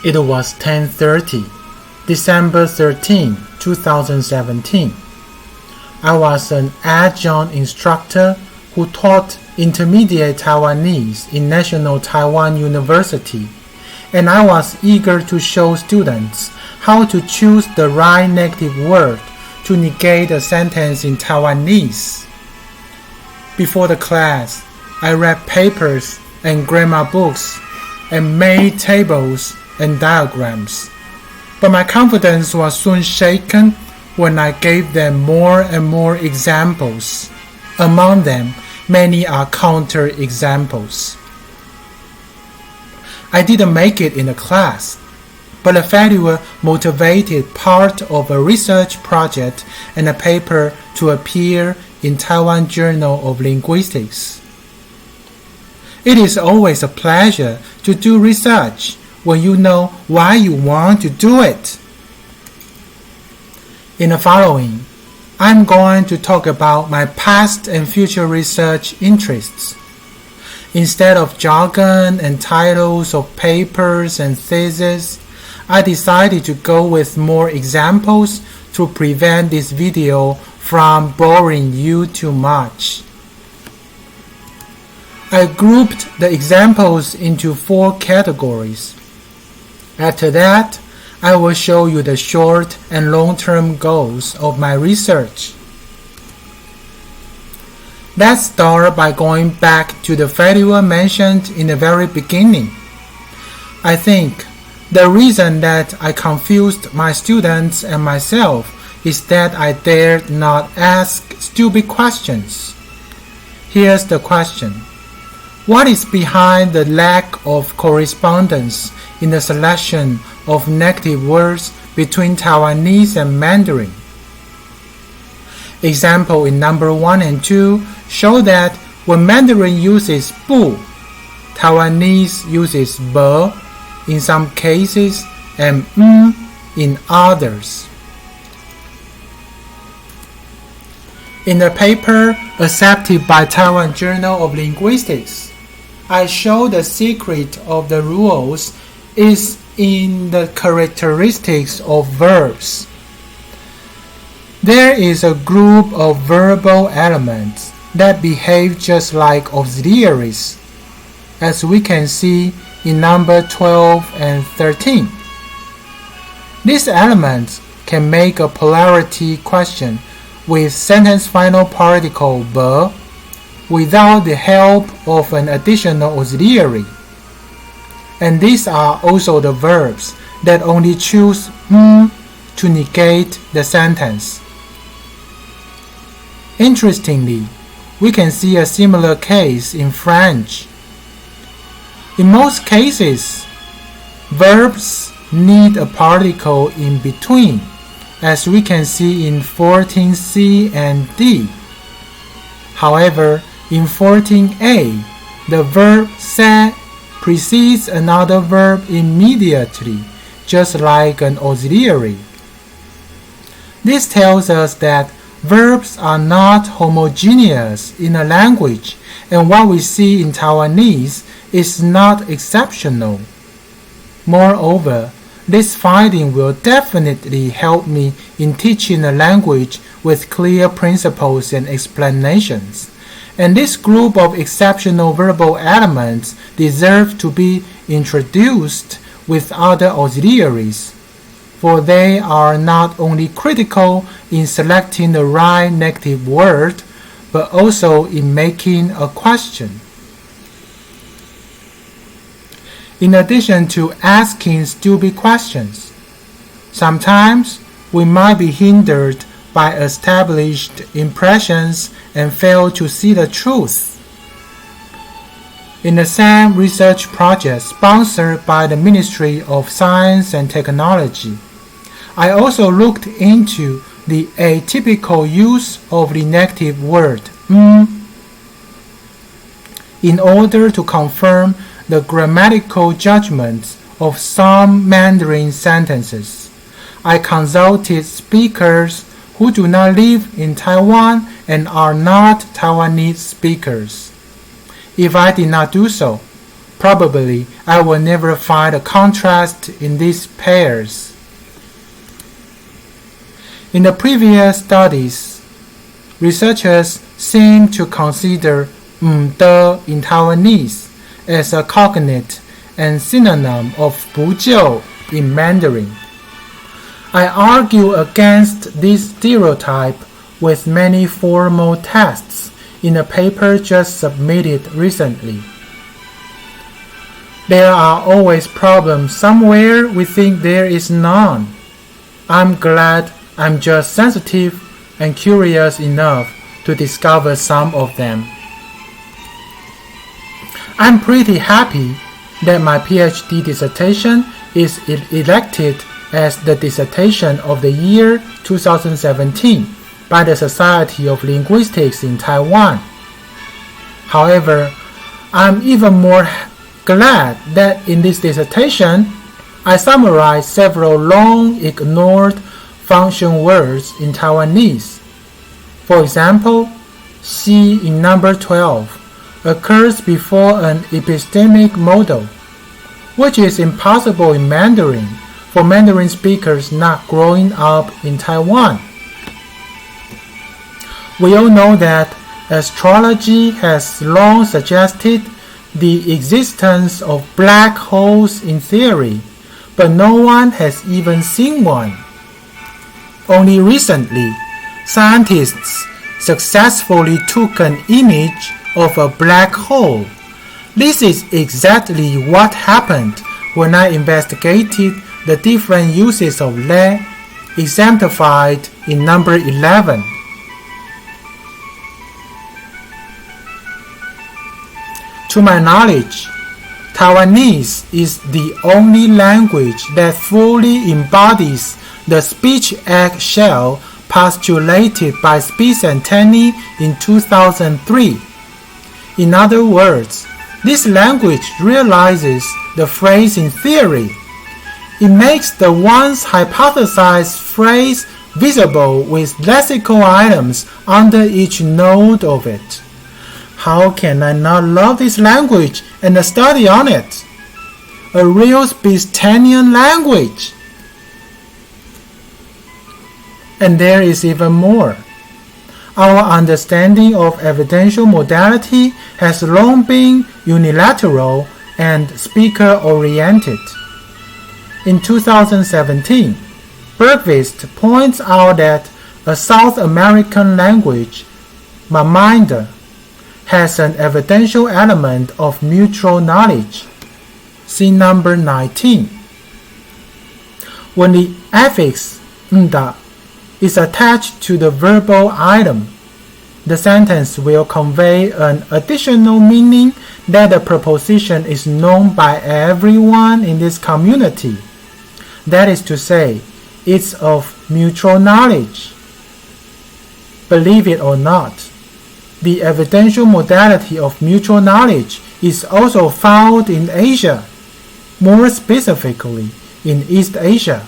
It was 10:30, December 13, 2017. I was an adjunct instructor who taught intermediate Taiwanese in National Taiwan University, and I was eager to show students how to choose the right negative word to negate a sentence in Taiwanese. Before the class, I read papers and grammar books and made tables and diagrams. But my confidence was soon shaken when I gave them more and more examples. Among them, many are counter-examples. I didn't make it in the class, but the failure motivated part of a research project and a paper to appear in Taiwan Journal of Linguistics. It is always a pleasure to do research when you know why you want to do it. In the following, I'm going to talk about my past and future research interests. Instead of jargon and titles of papers and theses, I decided to go with more examples to prevent this video from boring you too much. I grouped the examples into 4 categories. After that, I will show you the short and long-term goals of my research. Let's start by going back to the failure mentioned in the very beginning. I think the reason that I confused my students and myself is that I dared not ask stupid questions. Here's the question. What is behind the lack of correspondence in the selection of negative words between Taiwanese and Mandarin? Example in number 1 and 2 show that when Mandarin uses 不, Taiwanese uses 不 in some cases and in others. In the paper accepted by Taiwan Journal of Linguistics, I show the secret of the rules is in the characteristics of verbs. There is a group of verbal elements that behave just like auxiliaries, as we can see in number 12 and 13. These elements can make a polarity question with sentence final particle 不 without the help of an additional auxiliary. And these are also the verbs that only choose to negate the sentence. Interestingly, we can see a similar case in French. In most cases, verbs need a particle in between, as we can see in 14C and D. However, in 14A, the verb se precedes another verb immediately, just like an auxiliary. This tells us that verbs are not homogeneous in a language, and what we see in Taiwanese is not exceptional. Moreover, this finding will definitely help me in teaching a language with clear principles and explanations. And this group of exceptional verbal elements deserve to be introduced with other auxiliaries, for they are not only critical in selecting the right negative word, but also in making a question. In addition to asking stupid questions, sometimes we might be hindered by established impressions and fail to see the truth. In the same research project sponsored by the Ministry of Science and Technology, I also looked into the atypical use of the negative word in order to confirm the grammatical judgments of some Mandarin sentences. I consulted speakers who do not live in Taiwan and are not Taiwanese speakers. If I did not do so, Probably I will never find a contrast in these pairs. In the previous studies, researchers seem to consider de in Taiwanese as a cognate and synonym of 不就 in Mandarin. I argue against this stereotype with many formal tests in a paper just submitted recently. There are always problems somewhere we think there is none. I'm glad I'm just sensitive and curious enough to discover some of them. I'm pretty happy that my PhD dissertation is elected as the Dissertation of the Year 2017 by the Society of Linguistics in Taiwan. However, I'm even more glad that in this dissertation, I summarized several long-ignored function words in Taiwanese. For example, "xi" in number 12 occurs before an epistemic modal, which is impossible in Mandarin for Mandarin speakers not growing up in Taiwan. We all know that astrology has long suggested the existence of black holes in theory, but no one has even seen one. Only recently, scientists successfully took an image of a black hole. This is exactly what happened when I investigated the different uses of le, exemplified in number 11. To my knowledge, Taiwanese is the only language that fully embodies the speech eggshell postulated by Spitz and Tenney in 2003. In other words, this language realizes the phrase in theory. It makes the once hypothesized phrase visible with lexical items under each node of it. How can I not love this language and study on it? A real Spitzian language. And there is even more. Our understanding of evidential modality has long been unilateral and speaker-oriented. In 2017, Bergquist points out that a South American language, Maminder, has an evidential element of mutual knowledge. See number 19. When the affix nda is attached to the verbal item, the sentence will convey an additional meaning that the preposition is known by everyone in this community. That is to say, it's of mutual knowledge. Believe it or not, the evidential modality of mutual knowledge is also found in Asia, more specifically in East Asia,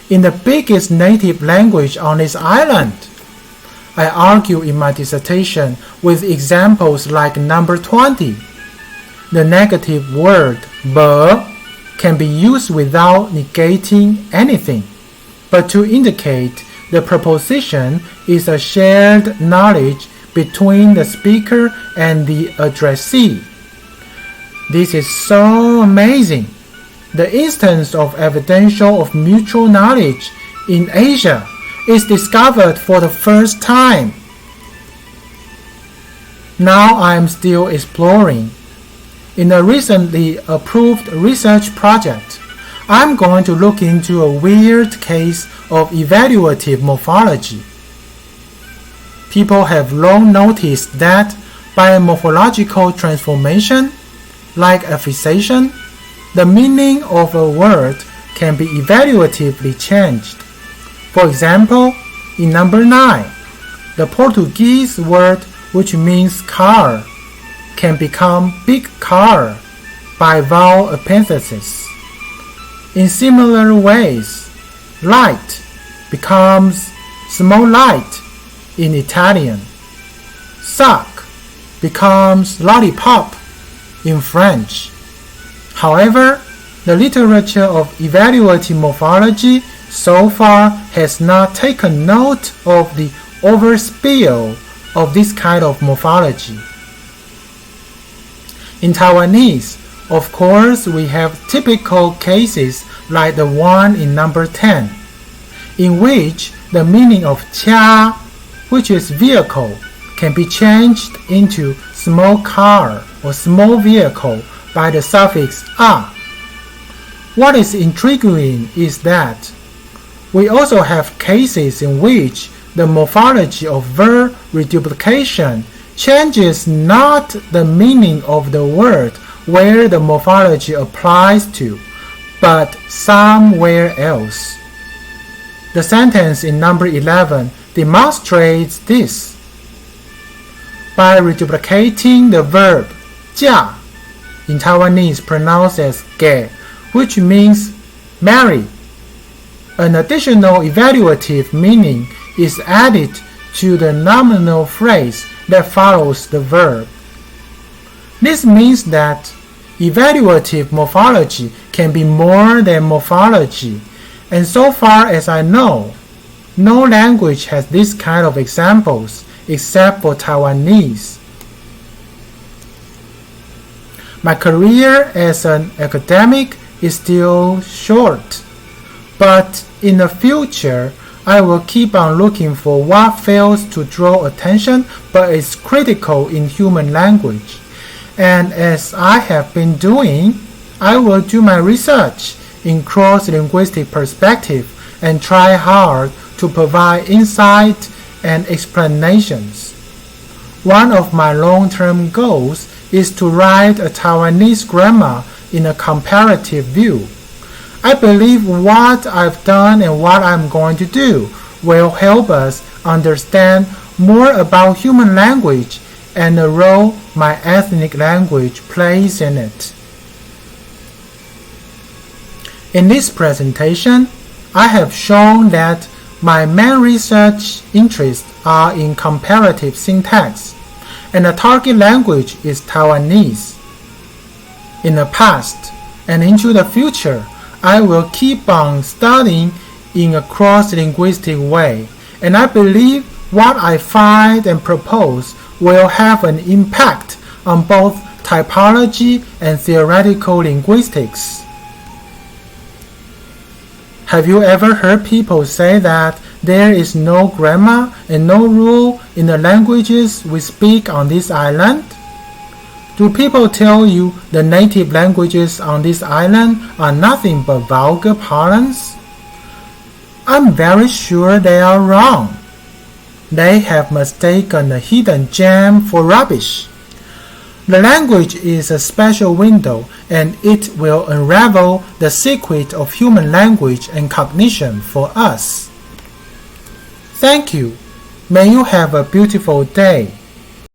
in the biggest native language on this island. I argue in my dissertation with examples like number 20. The negative word "be" can be used without negating anything, but to indicate the preposition is a shared knowledge between the speaker and the addressee. This is so amazing. The instance of evidential of mutual knowledge in Asia is discovered for the first time. Now I am still exploring. In a recently approved research project, I'm going to look into a weird case of evaluative morphology. People have long noticed that by a morphological transformation, like affixation, the meaning of a word can be evaluatively changed. For example, in number 9, the Portuguese word which means car can become big car by vowel epenthesis. In similar ways, light becomes small light in Italian. Sac becomes lollipop in French. However, the literature of evaluative morphology so far has not taken note of the overspill of this kind of morphology. In Taiwanese, of course, we have typical cases like the one in number 10, in which the meaning of tia, which is vehicle, can be changed into small car or small vehicle by the suffix a. What is intriguing is that we also have cases in which the morphology of verb reduplication changes not the meaning of the word where the morphology applies to, but somewhere else. The sentence in number 11 demonstrates this. By reduplicating the verb 嫁, in Taiwanese pronounced as 给, which means marry, an additional evaluative meaning is added to the nominal phrase that follows the verb. This means that evaluative morphology can be more than morphology, and so far as I know, no language has this kind of examples except for Taiwanese. My career as an academic is still short, but in the future, I will keep on looking for what fails to draw attention but is critical in human language. And as I have been doing, I will do my research in cross-linguistic perspective and try hard to provide insight and explanations. One of my long-term goals is to write a Taiwanese grammar in a comparative view. I believe what I've done and what I'm going to do will help us understand more about human language and the role my ethnic language plays in it. In this presentation, I have shown that my main research interests are in comparative syntax, and the target language is Taiwanese. In the past and into the future, I will keep on studying in a cross-linguistic way, and I believe what I find and propose will have an impact on both typology and theoretical linguistics. Have you ever heard people say that there is no grammar and no rule in the languages we speak on this island? Do people tell you the native languages on this island are nothing but vulgar parlance? I'm very sure they are wrong. They have mistaken a hidden gem for rubbish. The language is a special window, and it will unravel the secret of human language and cognition for us. Thank you. May you have a beautiful day.